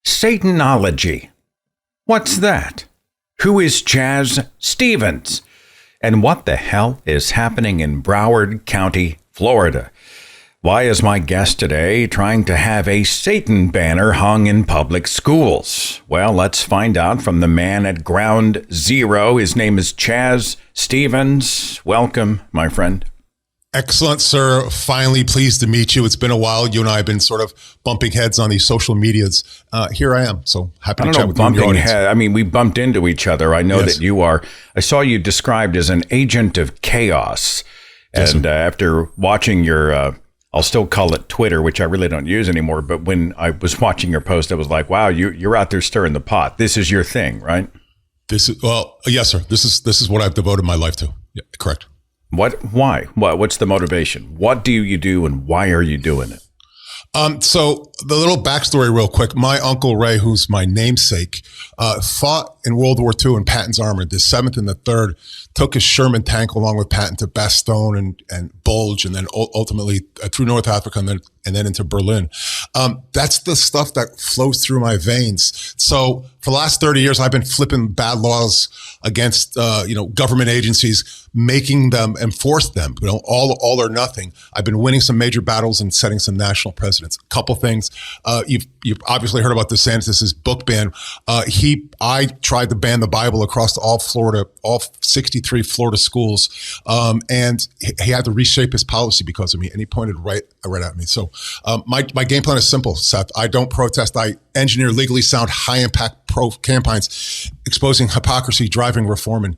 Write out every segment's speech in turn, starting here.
Satanology. What's that? Who is Chaz Stevens? And what the hell is happening in Broward County, Florida? Why is my guest today trying to have a Satan banner hung in public schools? Well, let's find out from the man at ground zero. His name is Chaz Stevens. Welcome, my friend. Excellent, sir. Finally, pleased to meet you. It's been a while. You and I have been sort of bumping heads on these social medias. Here I am. So happy to chat with you and your audience. I mean, we bumped into each other. I know that you are. I saw you described as an agent of chaos. And after watching your, I'll still call it Twitter, which I really don't use anymore. But when I was watching your post, I was like, wow, you're out there stirring the pot. This is your thing, right? Yes, sir. This is what I've devoted my life to. Yeah, correct. Why? What's the motivation? What do you do and why are you doing it? So the little backstory real quick. My Uncle Ray, who's my namesake, fought in World War II in Patton's armor, the 7th and the 3rd, took his Sherman tank along with Patton to Bastogne and Bulge, and then ultimately through North Africa and then into Berlin. That's the stuff that flows through my veins. So for the last 30 years, I've been flipping bad laws against, government agencies, making them enforce them, all or nothing. I've been winning some major battles and setting some national precedents. A couple things. You've obviously heard about DeSantis's book ban. I tried to ban the Bible across all 63 Florida schools. And he had to reshape his policy because of me. And he pointed right at me. So, my game plan is simple, Seth. I don't protest. I engineer legally sound, high impact pro campaigns, exposing hypocrisy, driving reform. And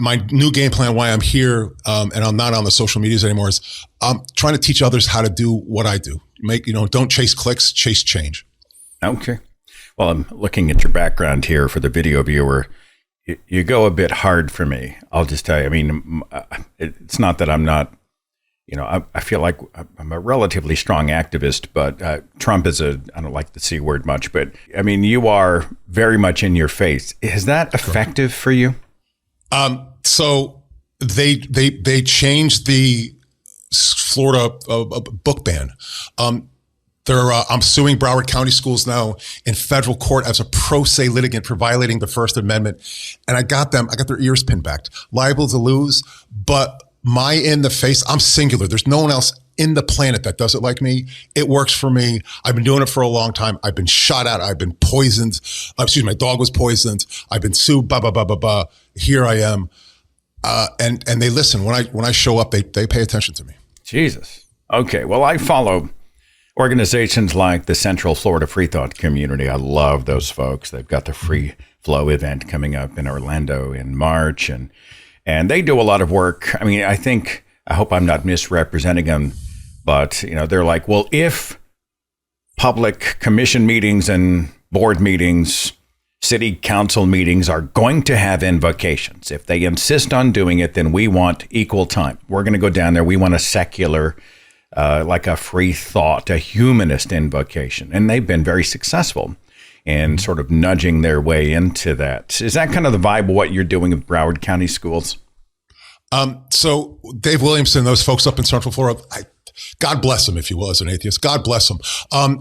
my new game plan, why I'm here, and I'm not on the social medias anymore, is I'm trying to teach others how to do what I do. Don't chase clicks, chase change. Okay. Well, I'm looking at your background here for the video viewer. You go a bit hard for me. I'll just tell you. I mean, it's not that I'm not, I feel like I'm a relatively strong activist, but Trump is I don't like the C word much, but I mean, you are very much in your face. Is that effective for you? So they changed the Florida book ban. I'm suing Broward County Schools now in federal court as a pro se litigant for violating the First Amendment. And I got their ears pinned back. Liable to lose, but my in the face, I'm singular. There's no one else in the planet that does it like me. It works for me. I've been doing it for a long time. I've been shot at. I've been poisoned. My dog was poisoned. I've been sued, Here I am. And they listen. When I show up, they pay attention to me. Jesus. Okay. Well, I follow organizations like the Central Florida Free Thought Community. I love those folks. They've got the Free Flow event coming up in Orlando in March, and they do a lot of work. I mean, I hope I'm not misrepresenting them, but they're like, well, if public commission meetings and board meetings, city council meetings are going to have invocations, if they insist on doing it, then we want equal time. We're going to go down there. We want a secular, like a free thought, a humanist invocation. And they've been very successful in sort of nudging their way into that. Is that kind of the vibe of what you're doing with Broward County Schools? So Dave Williamson, those folks up in Central Florida, God bless them, if you will, as an atheist. God bless them.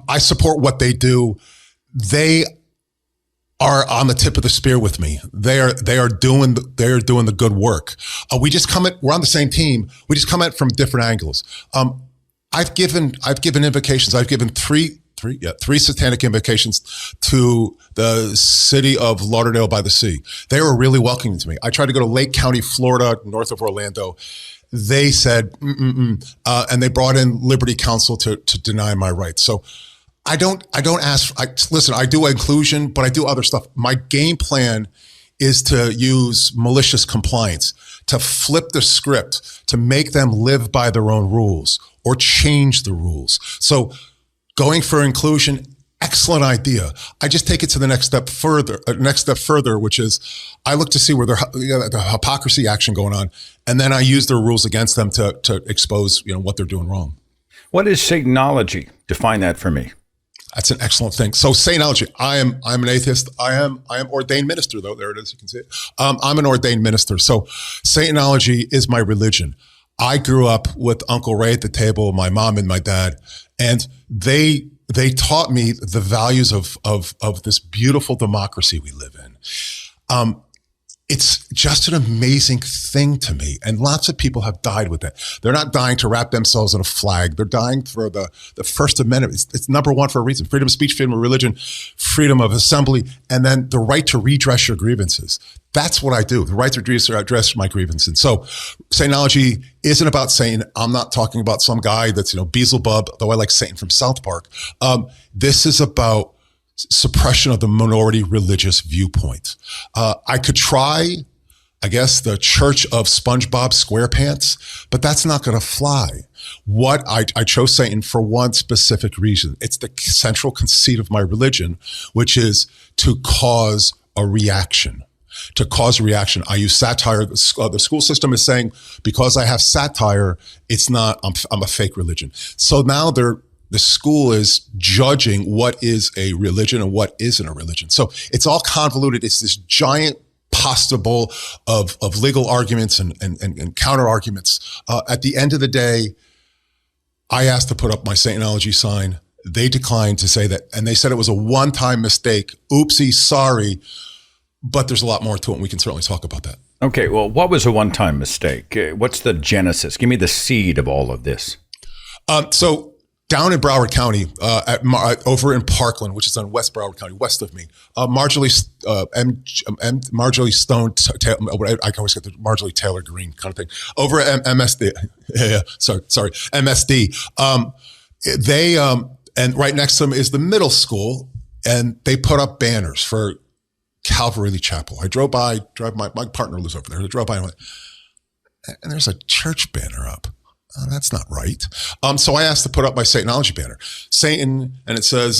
I support what they do. They are on the tip of the spear with me. They are doing the good work. We're on the same team. We just come at it from different angles. I've given invocations. I've given three satanic invocations to the city of Lauderdale by the Sea. They were really welcoming to me. I tried to go to Lake County, Florida, north of Orlando. They said, and they brought in Liberty Counsel to deny my rights. So I don't ask. Listen, I do inclusion, but I do other stuff. My game plan is to use malicious compliance, to flip the script, to make them live by their own rules or change the rules. So going for inclusion, excellent idea. I just take it to the next step further, which is I look to see where the hypocrisy action going on, and then I use their rules against them to expose what they're doing wrong. What is Satanology? Define that for me. That's an excellent thing. So Satanology, I'm an atheist. I am ordained minister, though. There it is. You can see it. I'm an ordained minister. So Satanology is my religion. I grew up with Uncle Ray at the table, my mom and my dad, and they they taught me the values of this beautiful democracy we live in. It's just an amazing thing to me. And lots of people have died with it. They're not dying to wrap themselves in a flag. They're dying for the First Amendment. It's number one for a reason. Freedom of speech, freedom of religion, freedom of assembly, and then the right to redress your grievances. That's what I do. The right to address my grievances. And so Satanology isn't about Satan. I'm not talking about some guy that's, Beelzebub, though I like Satan from South Park. This is about suppression of the minority religious viewpoint. I could try, I guess, the Church of SpongeBob SquarePants, but that's not going to fly. What I chose Satan for one specific reason. It's the central conceit of my religion, which is to cause a reaction. To cause a reaction. I use satire. The school system is saying, because I have satire, it's not, I'm a fake religion. So now the school is judging what is a religion and what isn't a religion. So it's all convoluted. It's this giant pasta bowl of legal arguments and counter arguments. At the end of the day, I asked to put up my Satanology sign. They declined to say that, and they said it was a one-time mistake. Oopsie, sorry. But there's a lot more to it, and we can certainly talk about that. Okay, well, what was a one-time mistake? What's the genesis? Give me the seed of all of this. So down in Broward County, over in Parkland, which is on West Broward County, west of me, Marjorie Stone, I always get the Marjorie Taylor Greene kind of thing, over at MSD. MSD. And right next to them is the middle school, and they put up banners for Calvary Chapel. I drove by, my partner lives over there. I drove by and went, and there's a church banner up. Oh, that's not right. So I asked to put up my Satanology banner. Satan, and it says,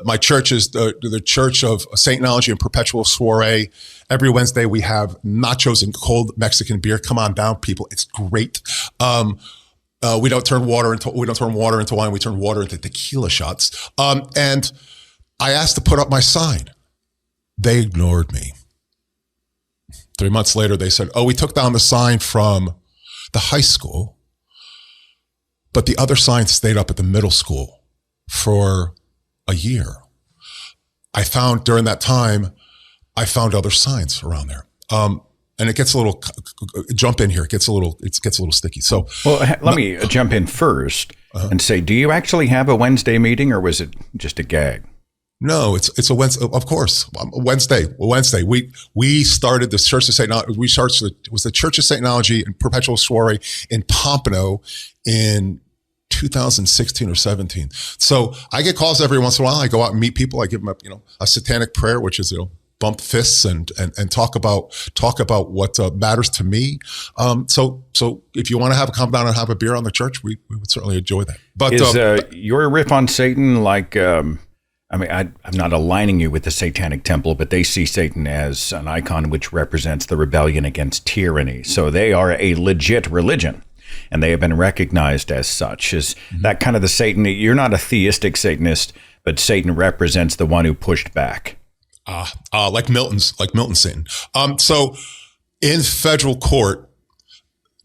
my church is the Church of Satanology and Perpetual Soiree. Every Wednesday we have nachos and cold Mexican beer. Come on down, people. It's great. We don't turn water into wine. We turn water into tequila shots. And I asked to put up my sign. They ignored me. 3 months later, they said, we took down the sign from the high school, but the other sign stayed up at the middle school for a year. During that time, I found other signs around there. And it gets a little, jump in here. It gets a little sticky. So, let me jump in first and say, do you actually have a Wednesday meeting, or was it just a gag? No, it's a Wednesday, of course. Wednesday. We started the Church of Satanology. It was the Church of Satanology and Perpetual Soiree in Pompano in 2016 or 17. So I get calls every once in a while. I go out and meet people. I give them a satanic prayer, which is bump fists and talk about what matters to me. So if you want to come down and have a beer on the church, we would certainly enjoy that. But is your riff on Satan like? I'm not aligning you with the Satanic Temple, but they see Satan as an icon which represents the rebellion against tyranny. So they are a legit religion, and they have been recognized as such. Is that kind of the Satan? You're not a theistic Satanist, but Satan represents the one who pushed back. Like Milton's Satan. So in federal court,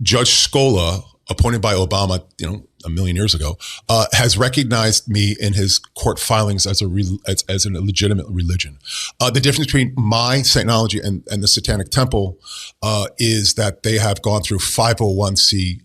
Judge Scola, appointed by Obama, a million years ago, has recognized me in his court filings as a legitimate religion. The difference between my Satanology and the Satanic Temple is that they have gone through 501c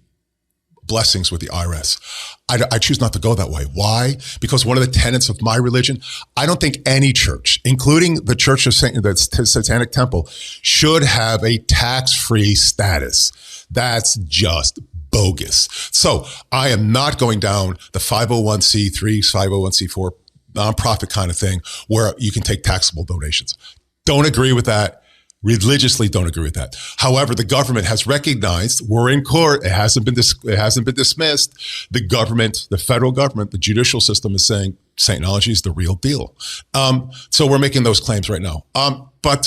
blessings with the IRS. I choose not to go that way. Why? Because one of the tenets of my religion, I don't think any church, including the Church of the Satanic Temple, should have a tax-free status. That's just bogus. So I am not going down the 501c3, 501c4 nonprofit kind of thing where you can take taxable donations. Don't agree with that. Religiously don't agree with that. However, the government has recognized, we're in court, it hasn't been dismissed. The government, the federal government, the judicial system is saying Satanology is the real deal. So we're making those claims right now. But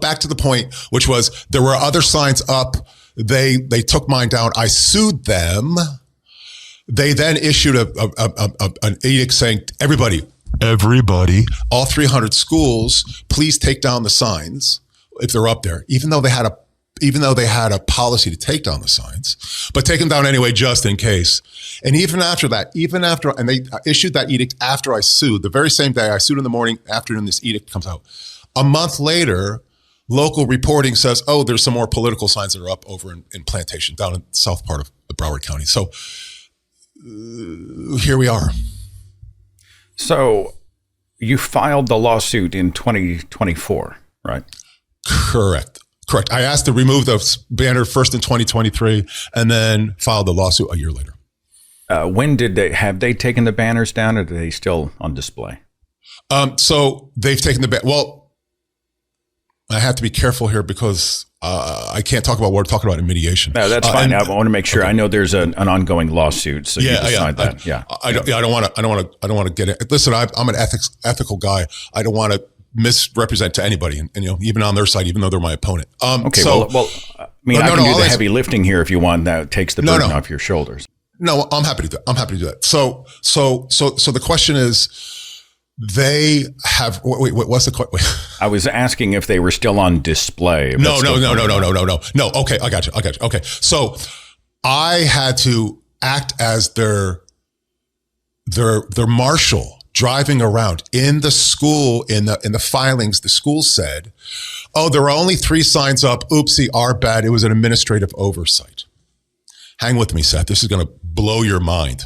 back to the point, which was there were other signs up. They took mine down. I sued them. They then issued an edict saying, everybody, all 300 schools, please take down the signs if they're up there. Even though they had even though they had a policy to take down the signs, but take them down anyway, just in case. And even after, and they issued that edict after I sued, the very same day I sued in the morning, afternoon, this edict comes out. A month later, local reporting says, oh, there's some more political signs that are up over in Plantation, down in the south part of Broward County. So here we are. So you filed the lawsuit in 2024, right? Correct. I asked to remove the banner first in 2023 and then filed the lawsuit a year later. When have they taken the banners down, or are they still on display? So they've taken the ban. Well, I have to be careful here because I can't talk about what we're talking about in mediation. No, that's fine. I want to make sure. Okay. I know there's an ongoing lawsuit, so you decide that. I don't want to get it. Listen, I'm an ethical guy. I don't want to misrepresent to anybody, and even on their side, even though they're my opponent. Okay. So, I can do the heavy lifting here if you want. That takes the burden off your shoulders. No, I'm happy to do that. So the question is, they have. Wait, what's the question? I was asking if they were still on display. No. Okay, I got you. Okay, so I had to act as their marshal, driving around in the school, in the filings. The school said, oh, there are only 3 signs up. Oopsie, our bad. It was an administrative oversight. Hang with me, Seth. This is going to blow your mind.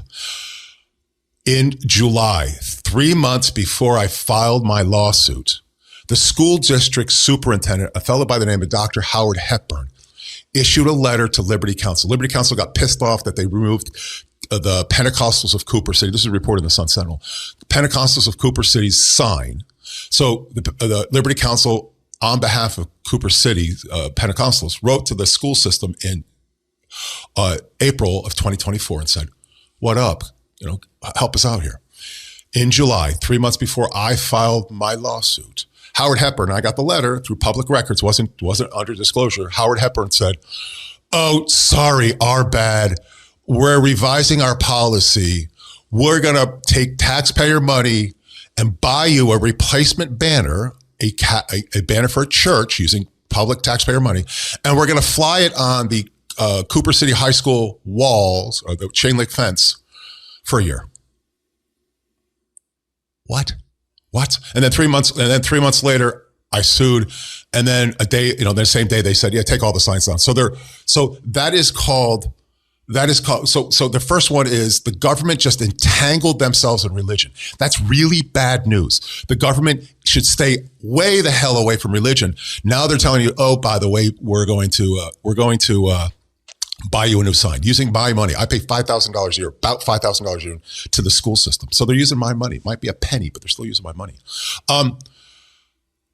In July, 3 months before I filed my lawsuit, the school district superintendent, a fellow by the name of Dr. Howard Hepburn, issued a letter to Liberty Council. Liberty Council got pissed off that they removed the Pentecostals of Cooper City. This is reported in the Sun Sentinel. The Pentecostals of Cooper City's sign. So the Liberty Council, on behalf of Cooper City Pentecostals, wrote to the school system in April of 2024 and said, what up? Help us out here. In July, 3 months before I filed my lawsuit, Howard Hepburn, I got the letter through public records, wasn't under disclosure. Howard Hepburn said, oh, sorry, our bad. We're revising our policy. We're going to take taxpayer money and buy you a replacement banner, a banner for a church using public taxpayer money, and we're going to fly it on the Cooper City High School walls, or the chain link fence, for a year. What? And then 3 months later, I sued. And then the same day they said, yeah, take all the signs down. So the first one is the government just entangled themselves in religion. That's really bad news. The government should stay way the hell away from religion. Now they're telling you, oh, by the way, we're going to buy you a new sign using my money. I pay $5,000 a year, about $5,000 a year to the school system. So they're using my money. It might be a penny, but they're still using my money.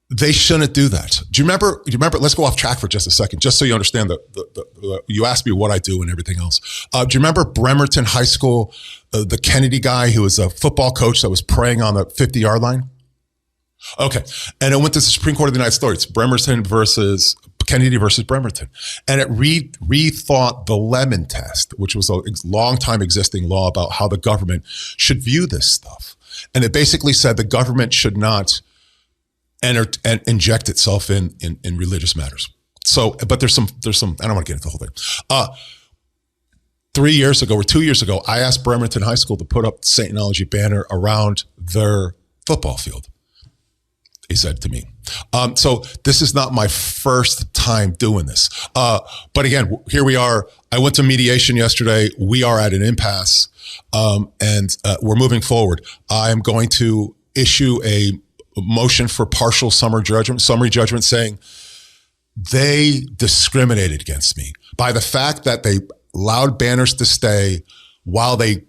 They shouldn't do that. Do you remember? Let's go off track for just a second, just so you understand you asked me what I do and everything else. Do you remember Bremerton High School, the Kennedy guy who was a football coach that was praying on the 50-yard line? Okay. And it went to the Supreme Court of the United States, Kennedy versus Bremerton. And it rethought the Lemon test, which was a long time existing law about how the government should view this stuff. And it basically said the government should not enter and inject itself in religious matters. So, but there's some, I don't want to get into the whole thing. 3 years ago or 2 years ago, I asked Bremerton High School to put up the Satanology banner around their football field. He said to me. So this is not my first time doing this. But again, here we are. I went to mediation yesterday. We are at an impasse, and we're moving forward. I'm going to issue a motion for partial summary judgment saying they discriminated against me by the fact that they allowed banners to stay while they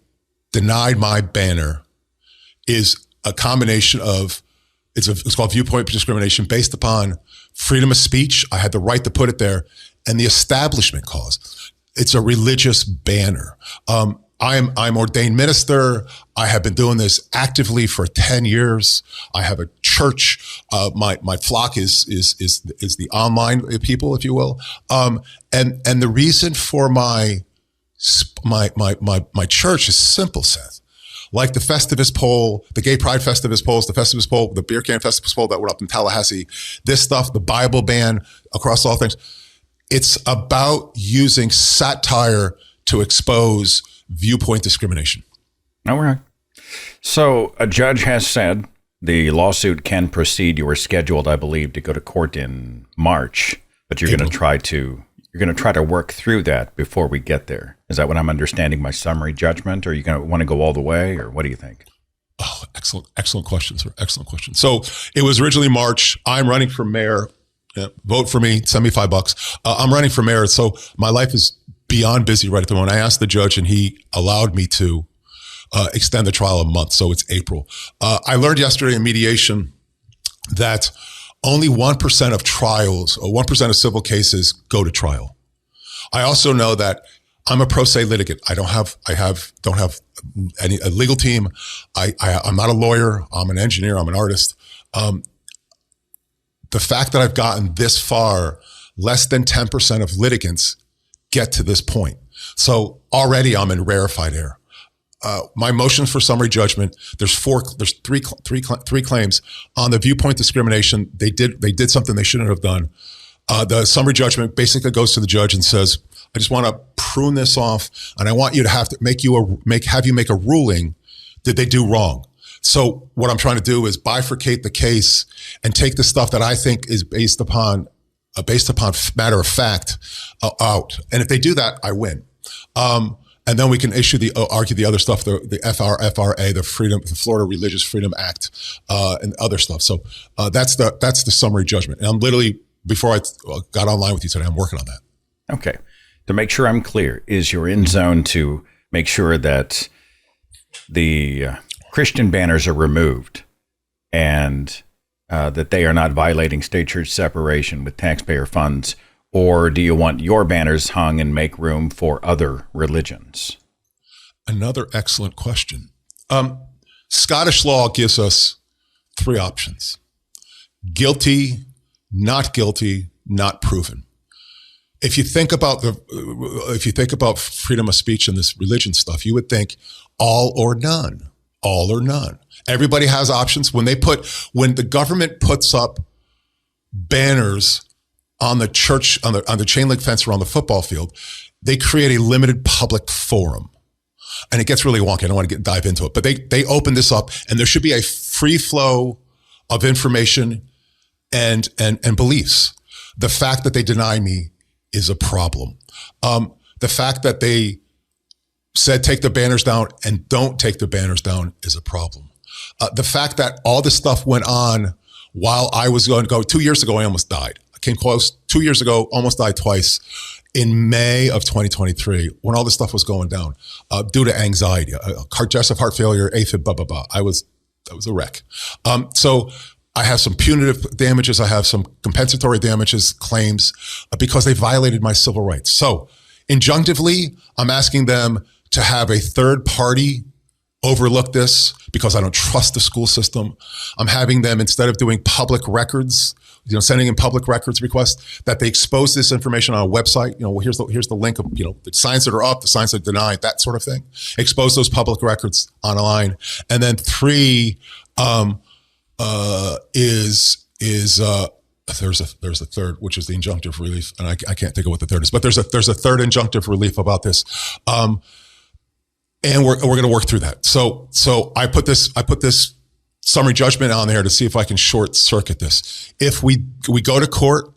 denied my banner is a combination of it's called viewpoint discrimination based upon freedom of speech. I had the right to put it there, and the establishment clause. It's a religious banner. I'm ordained minister. I have been doing this actively for 10 years. I have a church. My flock is the online people, if you will. And the reason for my church is simple, Seth. Like the Festivus poll, the Gay Pride Festivus polls, the Festivus poll, the Beer Can Festivus poll that were up in Tallahassee, this stuff, the Bible ban across all things. It's about using satire to expose viewpoint discrimination. All right. So a judge has said the lawsuit can proceed. You were scheduled, I believe, to go to court in March, but you're going to try to work through that before we get there. Is that what I'm understanding my summary judgment? Or are you going to want to go all the way, or what do you think? Oh, excellent question, sir. Excellent question. So it was originally March. I'm running for mayor. Yeah, vote for me. Send me $5. I'm running for mayor. So my life is beyond busy right at the moment. I asked the judge, and he allowed me to extend the trial a month. So it's April. I learned yesterday in mediation that only 1% of trials, or 1% of civil cases go to trial. I also know that I'm a pro se litigant. Don't have a legal team. I'm not a lawyer. I'm an engineer. I'm an artist. The fact that I've gotten this far, less than 10% of litigants get to this point. So already I'm in rarefied air. My motions for summary judgment, there's three claims on the viewpoint discrimination. They did something they shouldn't have done. The summary judgment basically goes to the judge and says, I just want to prune this off, and I want you to have you make a ruling. Did they do wrong? So what I'm trying to do is bifurcate the case and take the stuff that I think is based upon matter of fact out. And if they do that, I win. And then we can argue the other stuff, the FRA, the Florida Religious Freedom Act, and other stuff. So that's the summary judgment. And I'm literally, before I got online with you today, I'm working on that. Okay. To make sure I'm clear, is you're in zone to make sure that the Christian banners are removed and that they are not violating state church separation with taxpayer funds? Or do you want your banners hung and make room for other religions? Another excellent question. Scottish law gives us three options: guilty, not proven. If you think about freedom of speech and this religion stuff, you would think all or none. Everybody has options. When the government puts up banners on the church, on the chain link fence around the football field, they create a limited public forum. And it gets really wonky. I don't want to dive into it, but they open this up, and there should be a free flow of information and beliefs. The fact that they deny me is a problem. The fact that they said take the banners down and don't take the banners down is a problem. The fact that all this stuff went on while I was going to go, 2 years ago, I almost died. I came close. 2 years ago, almost died twice. In May of 2023, when all this stuff was going down, due to anxiety, congestive heart failure, AFib, blah, blah, blah. I was a wreck. So I have some punitive damages. I have some compensatory damages claims because they violated my civil rights. So injunctively, I'm asking them to have a third party overlook this because I don't trust the school system. I'm having them, instead of doing public records, sending in public records requests, that they expose this information on a website. Here's the link of, the signs that are up, the signs that are denied, that sort of thing. Expose those public records online. And then three, there's a third, which is the injunctive relief, and I can't think of what the third is, but there's a third injunctive relief about this, and we're going to work through that. So I put this summary judgment on there to see if I can short circuit this. If we go to court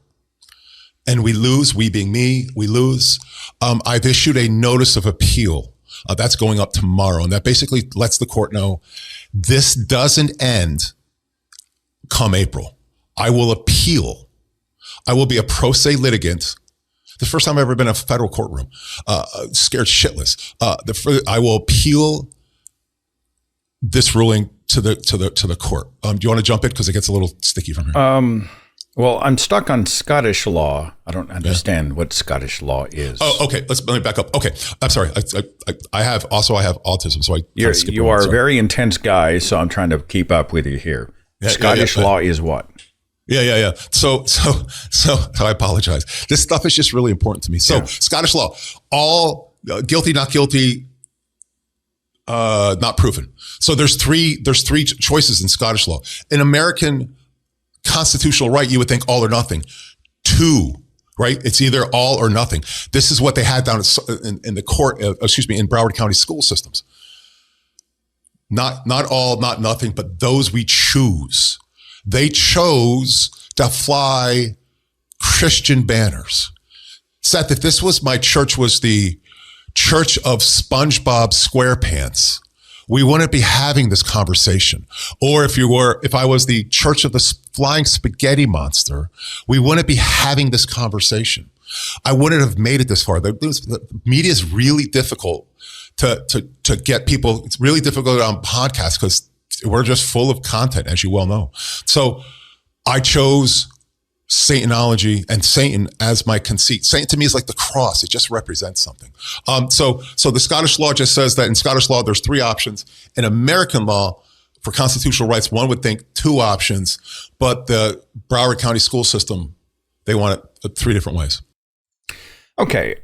and we lose, we being me, we lose. I've issued a notice of appeal. That's going up tomorrow, and that basically lets the court know this doesn't end come April. I will appeal. I will be a pro se litigant. The first time I've ever been in a federal courtroom, scared shitless. I will appeal this ruling to the court. Do you want to jump in because it gets a little sticky from here? Well, I'm stuck on Scottish law. I don't understand what Scottish law is. Oh, okay. Let me back up. Okay, I'm sorry. I have autism, so you are a very intense guy, so I'm trying to keep up with you here. Scottish law is what? Yeah. So I apologize. This stuff is just really important to me. So Scottish law, all guilty, not guilty, not proven. So there's three choices in Scottish law. In American constitutional right, you would think all or nothing. Two right? It's either all or nothing. This is what they had down in the court, in Broward County school systems. Not all, not nothing, but those we choose. They chose to fly Christian banners. Seth, if this was my church was the Church of SpongeBob SquarePants, we wouldn't be having this conversation. Or if I was the Church of the Flying Spaghetti Monster, we wouldn't be having this conversation. I wouldn't have made it this far. The media is really difficult to get people. It's really difficult on podcasts because we're just full of content, as you well know. So I chose Satanology and Satan as my conceit. Satan to me is like the cross. It just represents something. So the Scottish law just says that in Scottish law, there's 3 options. In American law, for constitutional rights, one would think 2 options, but the Broward County school system, they want it 3 different ways. Okay.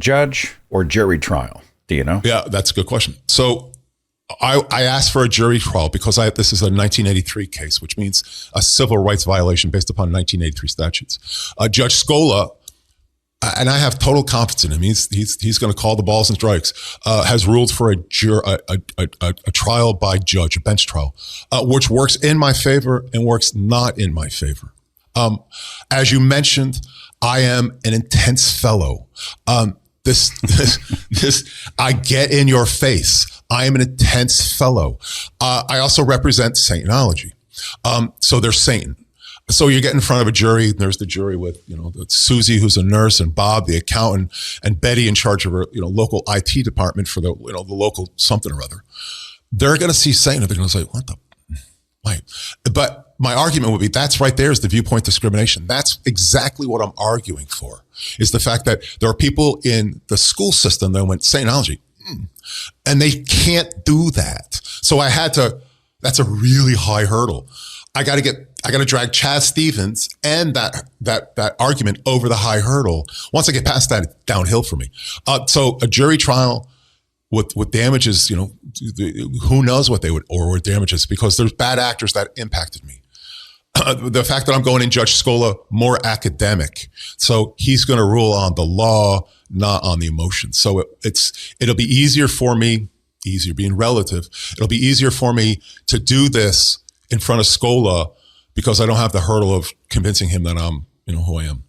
Judge or jury trial? Do you know? Yeah, that's a good question. So I asked for a jury trial because this is a 1983 case, which means a civil rights violation based upon 1983 statutes. Judge Scola, and I have total confidence in him. He's going to call the balls and strikes. Has ruled for a trial by judge, a bench trial, which works in my favor and works not in my favor. As you mentioned, I am an intense fellow. This, I get in your face. I am an intense fellow. I also represent Satanology. So there's Satan. So you get in front of a jury. There's the jury with, Susie, who's a nurse, and Bob, the accountant, and Betty in charge of her, local IT department for the local something or other. They're going to see Satan. They're going to say, what the, wait. But my argument would be that's right there is the viewpoint discrimination. That's exactly what I'm arguing for, is the fact that there are people in the school system that went Satanology, and they can't do that. So I had to, that's a really high hurdle. I got to drag Chaz Stevens and that argument over the high hurdle. Once I get past that, it's downhill for me. So a jury trial with damages, who knows what they would, or with damages, because there's bad actors that impacted me. The fact that I'm going in Judge Scola, more academic. So he's going to rule on the law, not on the emotions. So it'll be easier for me, easier being relative. It'll be easier for me to do this in front of Scola because I don't have the hurdle of convincing him that I'm, who I am.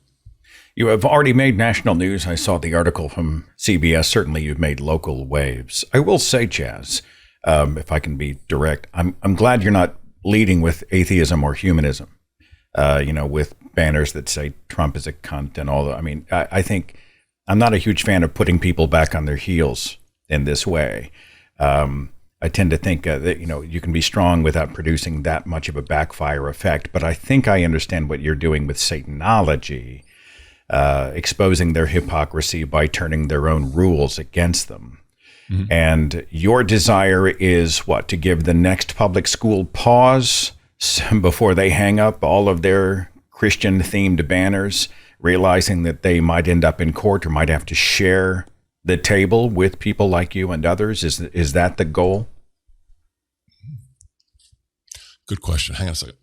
You have already made national news. I saw the article from CBS. Certainly you've made local waves. I will say, Chaz, if I can be direct, I'm glad you're not leading with atheism or humanism, with banners that say Trump is a cunt and all that. I mean, I think I'm not a huge fan of putting people back on their heels in this way. I tend to think that, you can be strong without producing that much of a backfire effect. But I think I understand what you're doing with Satanology, exposing their hypocrisy by turning their own rules against them. Mm-hmm. And your desire is what? To give the next public school pause before they hang up all of their Christian-themed banners, realizing that they might end up in court or might have to share the table with people like you and others? Is that the goal? Good question. Hang on a second.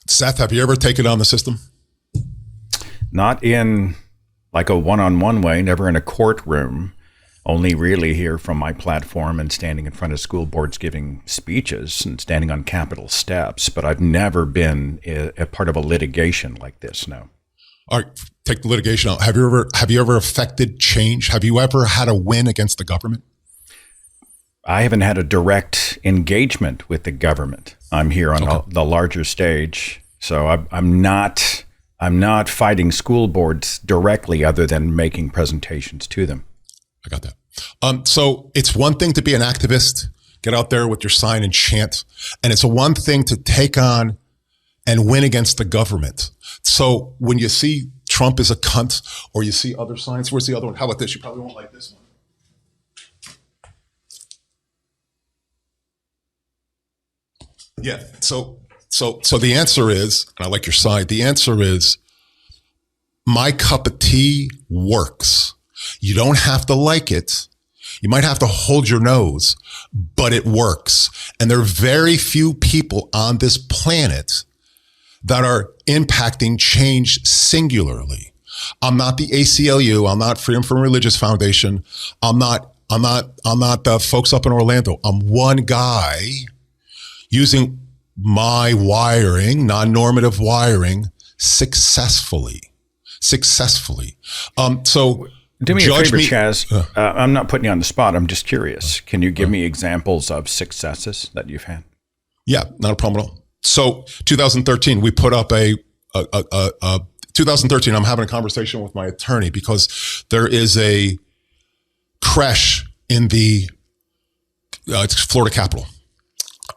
Seth, have you ever taken on the system? Not in like a one-on-one way, never in a courtroom, only really here from my platform and standing in front of school boards giving speeches and standing on Capitol steps. But I've never been a part of a litigation like this, no. All right, take the litigation out. Have you ever affected change? Have you ever had a win against the government? I haven't had a direct engagement with the government. I'm here on the larger stage, so I'm not fighting school boards directly, other than making presentations to them. I got that. So it's one thing to be an activist, get out there with your sign and chant, and it's one thing to take on and win against the government. So when you see Trump is a cunt, or you see other signs, where's the other one? How about this? You probably won't like this one. Yeah. So the answer is, and I like your side, the answer is my cup of tea works. You don't have to like it. You might have to hold your nose, but it works. And there are very few people on this planet that are impacting change singularly. I'm not the ACLU. I'm not Freedom from Religious Foundation. I'm not the folks up in Orlando. I'm one guy using my wiring, non-normative wiring, successfully. So do me a favor, Chaz. I'm not putting you on the spot. I'm just curious. Can you give me examples of successes that you've had? Yeah, not a problem at all. So 2013, we put up 2013, I'm having a conversation with my attorney because there is a creche in the Florida Capitol.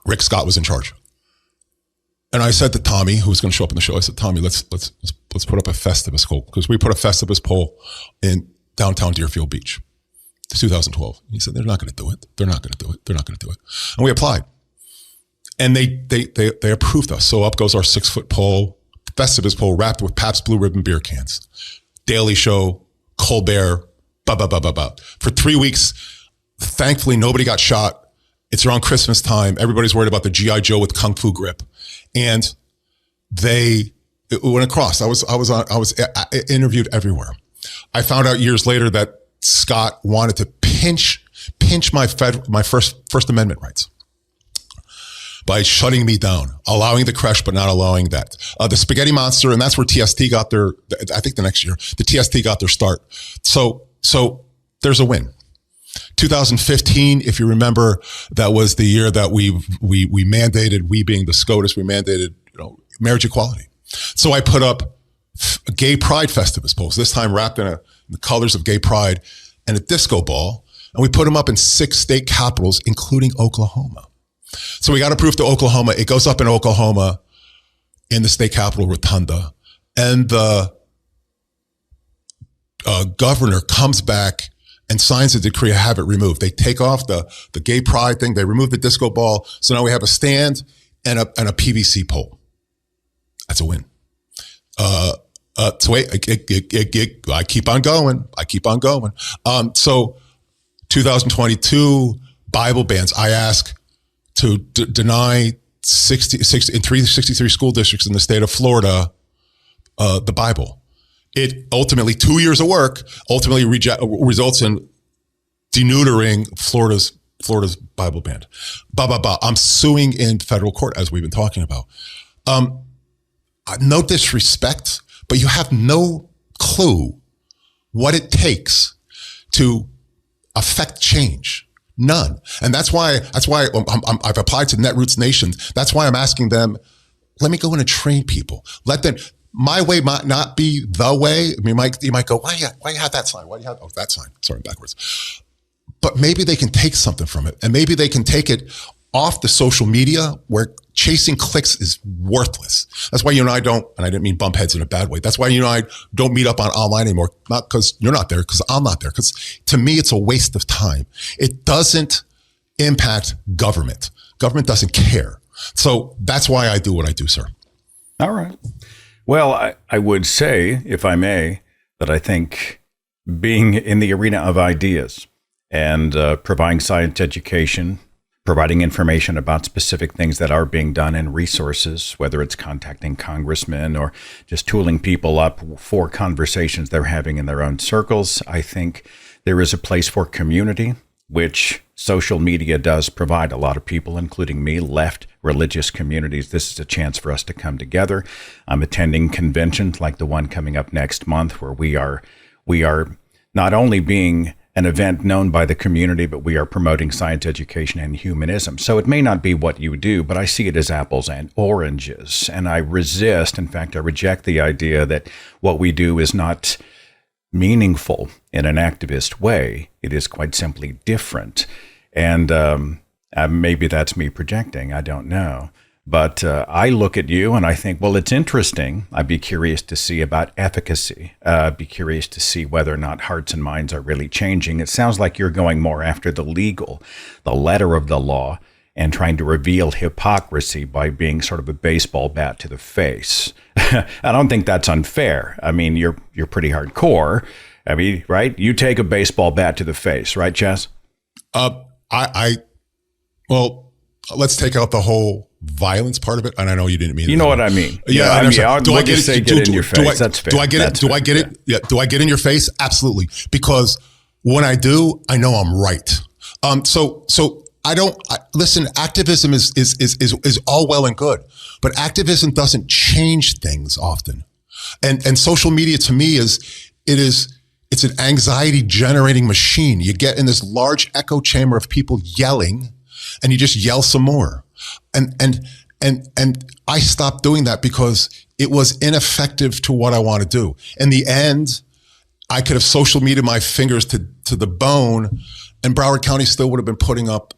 Rick Scott was in charge. And I said to Tommy, who was going to show up in the show, I said, Tommy, let's put up a Festivus pole, because we put a Festivus pole in downtown Deerfield Beach, 2012. He said, they're not going to do it. They're not going to do it. They're not going to do it. And we applied. And they approved us. So up goes our 6-foot pole, Festivus pole wrapped with Pabst Blue Ribbon beer cans. Daily Show, Colbert, For 3 weeks, thankfully, nobody got shot. It's around Christmas time. Everybody's worried about the G.I. Joe with Kung Fu grip. And it went across. I was interviewed everywhere. I found out years later that Scott wanted to pinch my First Amendment rights by shutting me down, allowing the creche, but not allowing that. The Spaghetti Monster, and that's where TST got their, I think the next year, the TST got their start. So there's a win. 2015, if you remember, that was the year that we mandated, we being the SCOTUS, we mandated, marriage equality. So I put up gay pride Festivus poles, this time wrapped in the colors of gay pride, and a disco ball. And we put them up in 6 state capitals, including Oklahoma. So we got approved to Oklahoma. It goes up in Oklahoma in the state capitol rotunda. And the governor comes back and signs a decree to have it removed. They take off the gay pride thing. They remove the disco ball. So now we have a stand and a PVC pole. That's a win. So wait, I keep on going. So 2022 Bible bans. I ask to deny 363 school districts in the state of Florida the Bible. It ultimately, 2 years of work, ultimately results in deneutering Florida's Bible ban. I'm suing in federal court, as we've been talking about. No disrespect, but you have no clue what it takes to affect change. None. And that's why I've applied to Netroots Nation. That's why I'm asking them, let me go in and train people. Let them. My way might not be the way. I mean, you might go, why you have that sign? Why do you have that sign? Sorry, backwards. But maybe they can take something from it, and maybe they can take it off the social media where chasing clicks is worthless. That's why you and I don't, and I didn't mean bump heads in a bad way. That's why you and I don't meet up online anymore. Not because you're not there, because I'm not there. Because to me, it's a waste of time. It doesn't impact government. Government doesn't care. So that's why I do what I do, sir. All right. Well, I would say, if I may, that I think being in the arena of ideas and providing science education, providing information about specific things that are being done and resources, whether it's contacting congressmen or just tooling people up for conversations they're having in their own circles, I think there is a place for community, which social media does provide a lot of people, including me, left religious communities. This is a chance for us to come together. I'm attending conventions like the one coming up next month, where we are not only being an event known by the community, but we are promoting science education and humanism. So it may not be what you do, but I see it as apples and oranges. And I resist, in fact, I reject the idea that what we do is not meaningful in an activist way. It is quite simply different. And maybe that's me projecting. I don't know. But I look at you and I think, well, it's interesting. I'd be curious to see about efficacy. Be curious to see whether or not hearts and minds are really changing. It sounds like you're going more after the legal, the letter of the law, and trying to reveal hypocrisy by being sort of a baseball bat to the face. I don't think that's unfair. I mean, you're pretty hardcore. I mean, right? You take a baseball bat to the face, right, Chaz? Well, let's take out the whole violence part of it, and I know you didn't mean. You know what I mean? Yeah, I understand. Do I get it? Get in your face. That's fair. Do I get it? Do I get it? Yeah. Do I get in your face? Absolutely. Because when I do, I know I'm right. So listen. Activism is all well and good, but activism doesn't change things often. And social media to me it's an anxiety generating machine. You get in this large echo chamber of people yelling, and you just yell some more. And I stopped doing that because it was ineffective to what I want to do. In the end, I could have social media my fingers to the bone, and Broward County still would have been putting up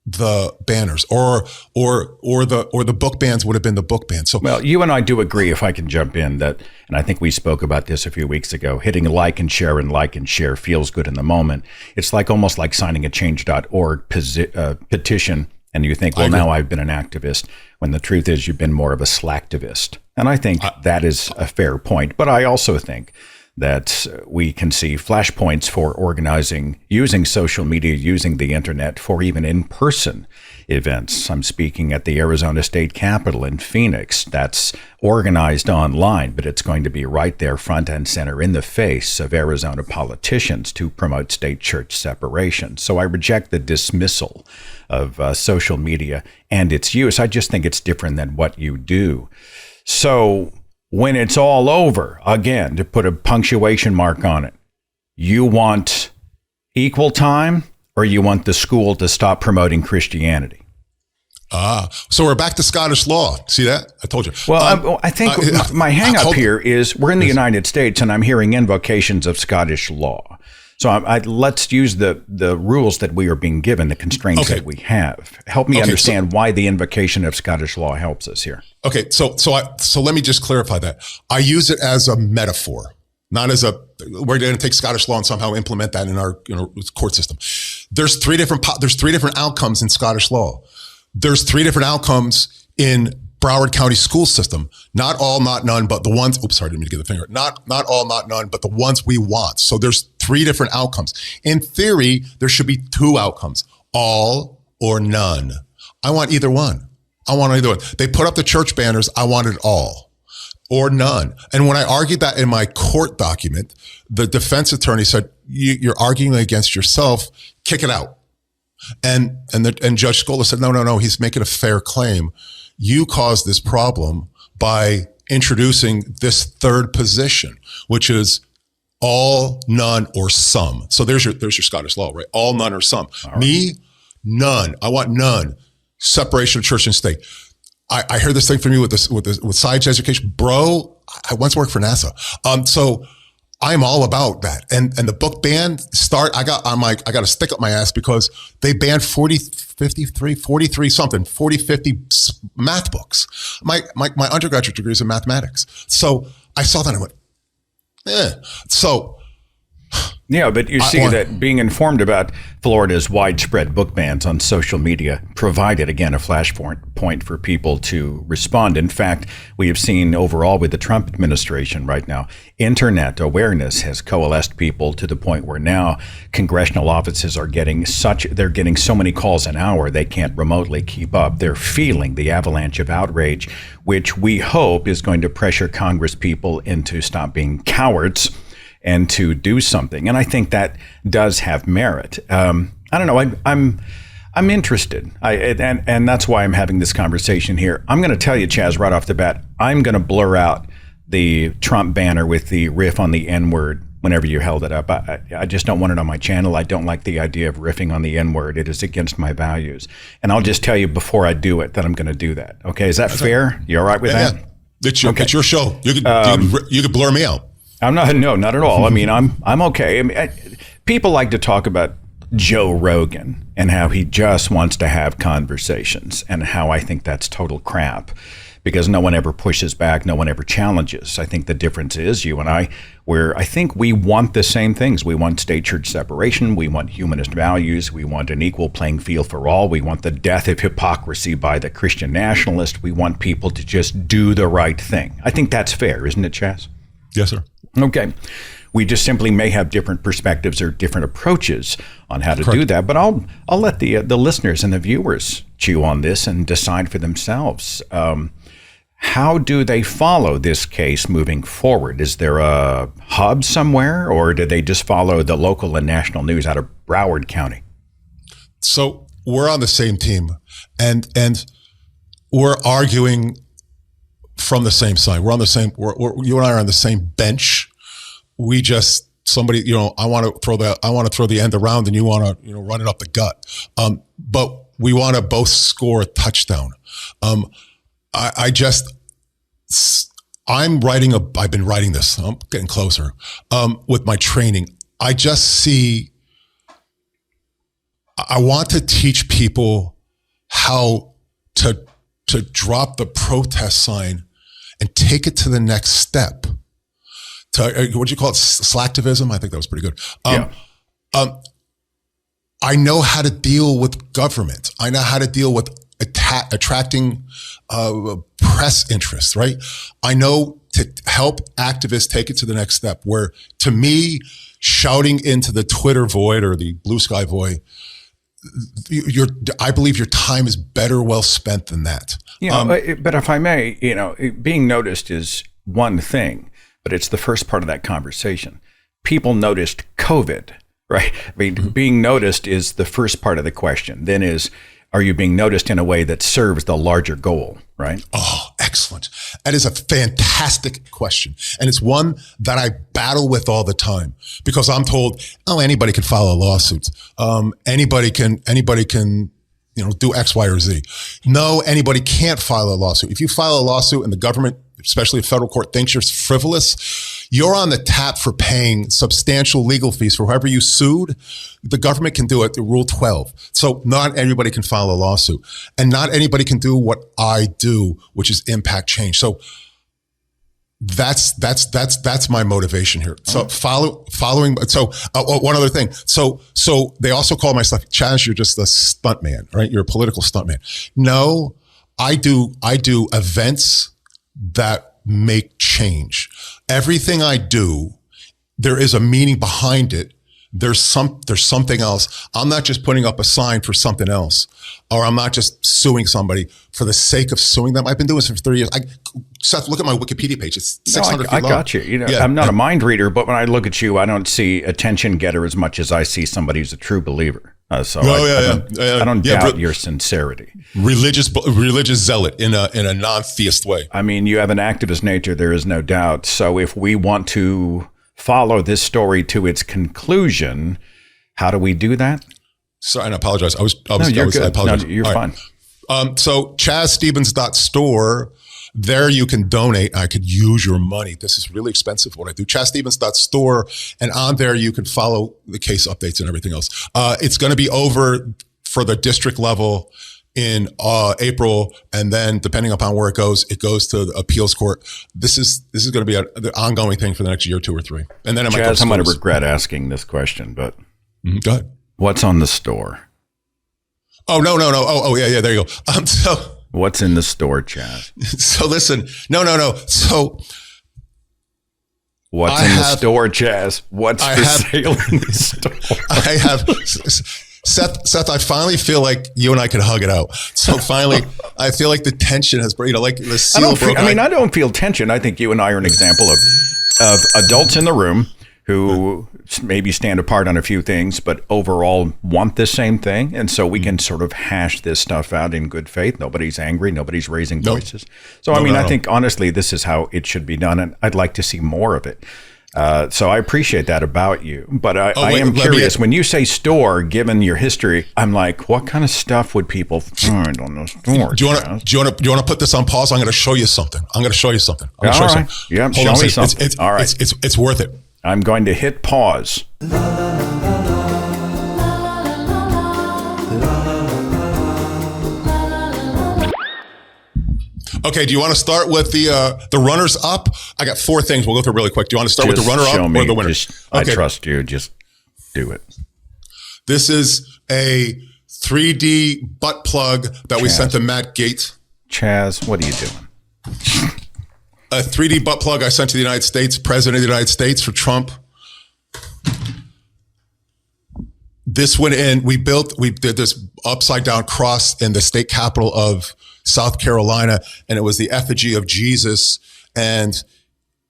the banners, or the book bans would have been the book bans. So, well, you and I do agree, if I can jump in, that, and I think we spoke about this a few weeks ago, hitting like and share feels good in the moment. It's almost like signing a change.org petition, and you think, well, now I've been an activist, when the truth is you've been more of a slacktivist. And I think that is a fair point. But I also think that we can see flashpoints for organizing, using social media, using the internet for even in-person events. I'm speaking at the Arizona State Capitol in Phoenix. That's organized online, but it's going to be right there front and center in the face of Arizona politicians to promote state-church separation. So I reject the dismissal of social media and its use. I just think it's different than what you do. So when it's all over, again, to put a punctuation mark on it, you want equal time, or you want the school to stop promoting Christianity? So we're back to Scottish law. See that? I told you. Well, I think my hang up here is we're in the United States, and I'm hearing invocations of Scottish law. So let's use the rules that we are being given, the constraints that we have. Help me understand why the invocation of Scottish law helps us here. Okay, so let me just clarify that. I use it as a metaphor, not as we're going to take Scottish law and somehow implement that in our court system. There's three different outcomes in Scottish law. There's three different outcomes in Broward County school system. Not all, not none, but the ones, oops, sorry, I didn't mean to get the finger. Not all, not none, but the ones we want. So there's three different outcomes. In theory, there should be two outcomes, all or none. I want either one. They put up the church banners. I want it all or none. And when I argued that in my court document, the defense attorney said, you're arguing against yourself, kick it out. And Judge Scola said, no, he's making a fair claim. You caused this problem by introducing this third position, which is all, none, or some. So there's your Scottish law, right? All, none, or some. Right. Me, none. I want none. Separation of church and state. I heard this thing from you with science education, bro. I once worked for NASA, so I'm all about that. And the book ban I got to stick up my ass because they banned 40 50 math books. My undergraduate degree is in mathematics. So I saw that and I went, So yeah, but you see that being informed about Florida's widespread book bans on social media provided, again, a flashpoint for people to respond. In fact, we have seen overall with the Trump administration right now, internet awareness has coalesced people to the point where now congressional offices are getting so many calls an hour, they can't remotely keep up. They're feeling the avalanche of outrage, which we hope is going to pressure Congress people into stop being cowards and to do something. And I think that does have merit. I don't know. I'm interested. And that's why I'm having this conversation here. I'm going to tell you, Chaz, right off the bat, I'm going to blur out the Trump banner with the riff on the N-word whenever you held it up. I just don't want it on my channel. I don't like the idea of riffing on the N-word. It is against my values. And I'll just tell you before I do it that I'm going to do that. Okay, is that fair? You all right with that? Yeah. It's your show. You could blur me out. Not at all. I mean, I'm okay. I mean, people like to talk about Joe Rogan and how he just wants to have conversations and how I think that's total crap because no one ever pushes back. No one ever challenges. I think the difference is you and I think we want the same things. We want state church separation. We want humanist values. We want an equal playing field for all. We want the death of hypocrisy by the Christian nationalist. We want people to just do the right thing. I think that's fair, isn't it, Chaz? Yes, sir. Okay. We just simply may have different perspectives or different approaches on how to do that. But I'll let the listeners and the viewers chew on this and decide for themselves. How do they follow this case moving forward? Is there a hub somewhere, or do they just follow the local and national news out of Broward County? So we're on the same team, and we're arguing from the same side. We're on the same. You and I are on the same bench. We just somebody. I want to throw the end around, and you want to run it up the gut. But we want to both score a touchdown. I've been writing this. I'm getting closer with my training. I just see. I want to teach people how to drop the protest sign and take it to the next step. What do you call it? Slacktivism? I think that was pretty good. I know how to deal with government. I know how to deal with attracting press interest, right? I know to help activists take it to the next step, where to me, shouting into the Twitter void or the blue sky void, I believe your time is better well spent than that. But if I may, being noticed is one thing, but it's the first part of that conversation. People noticed COVID, right? I mean, being noticed is the first part of the question. Then are you being noticed in a way that serves the larger goal, right? Oh, excellent. That is a fantastic question. And it's one that I battle with all the time, because I'm told, anybody can file a lawsuit. Anybody can, do X, Y, or Z. No, anybody can't file a lawsuit. If you file a lawsuit and the government, especially a federal court, thinks you're frivolous, you're on the tap for paying substantial legal fees for whoever you sued. The government can do it through Rule 12. So not everybody can file a lawsuit, and not anybody can do what I do, which is impact change. So that's my motivation here. So following. So one other thing. So they also call my stuff, Chaz, you're just a stunt man, right? You're a political stunt man. No, I do events that make change. Everything I do, there is a meaning behind it. There's something else. I'm not just putting up a sign for something else, or I'm not just suing somebody for the sake of suing them. I've been doing this for 30 years. Seth, look at my Wikipedia page. It's 600 feet long. I got you. I'm not a mind reader, but when I look at you, I don't see attention getter as much as I see somebody who's a true believer. I don't doubt your sincerity. Religious zealot in a non-theist way. I mean, you have an activist nature. There is no doubt. So if we want to follow this story to its conclusion, how do we do that? Sorry, and I apologize. I No, apologize. you're fine. So ChazStevens.store, there you can donate. I could use your money. This is really expensive what I do. ChazStevens.store, and on there you can follow the case updates and everything else. It's going to be over for the district level in April, and then depending upon where it goes to the appeals court. This is going to be the ongoing thing for the next year, 2 or 3, and then Chaz, I'm going to regret asking this question, but go ahead. What's on the store? Oh no! Oh yeah. There you go. So what's in the store, Chaz? So listen, no. So what's in the store, Chaz? What's for sale in the store? I have. Seth, I finally feel like you and I can hug it out. So finally, I feel like the tension has, like the seal broke. I don't feel tension. I think you and I are an example of adults in the room who maybe stand apart on a few things, but overall want the same thing. And so we can sort of hash this stuff out in good faith. Nobody's angry. Nobody's raising voices. So, I think honestly, this is how it should be done. And I'd like to see more of it. So I appreciate that about you, but I am curious. When you say store, given your history, I'm like, what kind of stuff would people find on the store? Do you want to put this on pause? I'm going to show you something. Yeah, show me something. All right. It's worth it. I'm going to hit pause. Okay, do you want to start with the runners up? I got 4 things. We'll go through really quick. Do you want to start with the runner up or the winner? I trust you. Just do it. This is a 3D butt plug that we sent to Matt Gaetz. Chaz, what are you doing? A 3D butt plug I sent to the United States, President of the United States for Trump. this went in, we did this upside down cross in the state capital of South Carolina, and it was the effigy of Jesus, and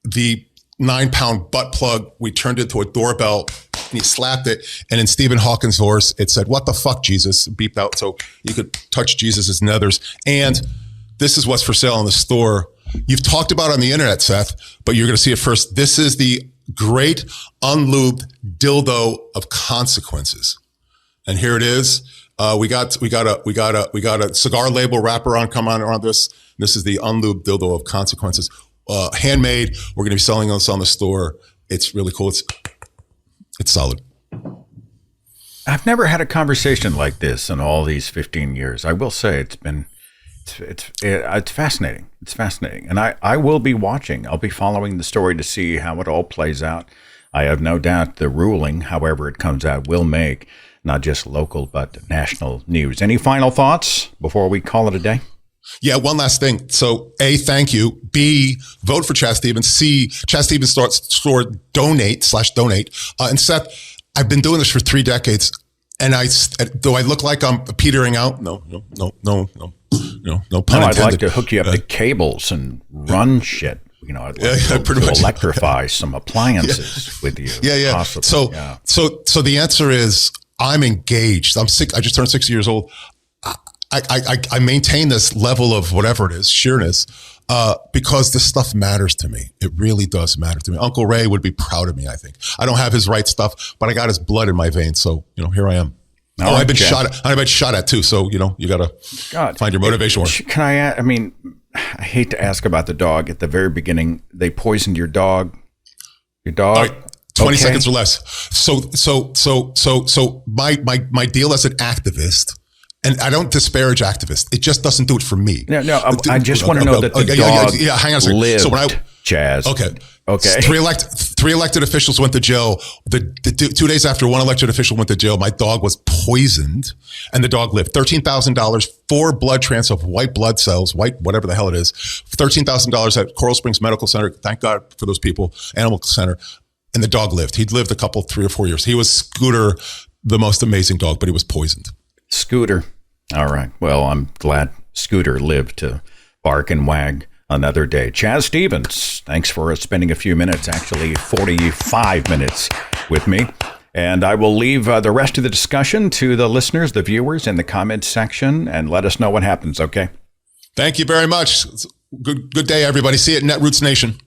the 9-pound butt plug, we turned it to a doorbell, and he slapped it, and in Stephen Hawking's voice, it said, "What the fuck, Jesus?" beeped out, so you could touch Jesus's nethers. And this is what's for sale in the store. You've talked about it on the internet, Seth, but you're going to see it first. This is the great unlubed dildo of consequences. And here it is. We got a cigar label wrapper on, come on around this. This is the unlubed dildo of consequences. Handmade. We're going to be selling this on the store. It's really cool. It's solid. I've never had a conversation like this in all these 15 years. I will say it's fascinating. It's fascinating. And I will be watching. I'll be following the story to see how it all plays out. I have no doubt the ruling, however it comes out, will make not just local, but national news. Any final thoughts before we call it a day? Yeah, one last thing. So A, thank you. B, vote for Chaz Stevens. C, Chaz Stevens store donate. And Seth, I've been doing this for 3 decades. And do I look like I'm petering out? No pun I'd intended. like to hook you up to cables and run shit. I'd like to electrify some appliances with you. Yeah. Possibly. So the answer is I'm engaged. I'm sick. I just turned 60 years old. I maintain this level of whatever it is, sheerness, because this stuff matters to me. It really does matter to me. Uncle Ray would be proud of me, I think. I don't have his right stuff, but I got his blood in my veins. So, here I am. I've been shot at too. So, you got to find your motivation. Can I hate to ask about the dog at the very beginning. They poisoned your dog. Your dog? All right, 20 seconds or less. So my deal as an activist, and I don't disparage activists. It just doesn't do it for me. No. I just want to know that the dog hang on a second. lived, so Chaz. Okay. Three elected officials went to jail. The 2 days after one elected official went to jail, my dog was poisoned, and the dog lived. $13,000 for blood transfer of white blood cells, whatever the hell it is. $13,000 at Coral Springs Medical Center. Thank God for those people. Animal Center. And the dog lived. He'd lived 3 or 4 years. He was Scooter, the most amazing dog, but he was poisoned. Scooter. All right. Well, I'm glad Scooter lived to bark and wag another day. Chaz Stevens, thanks for spending a few minutes, actually 45 minutes with me. And I will leave the rest of the discussion to the listeners, the viewers in the comments section, and let us know what happens, okay? Thank you very much. Good day, everybody. See you at Netroots Nation.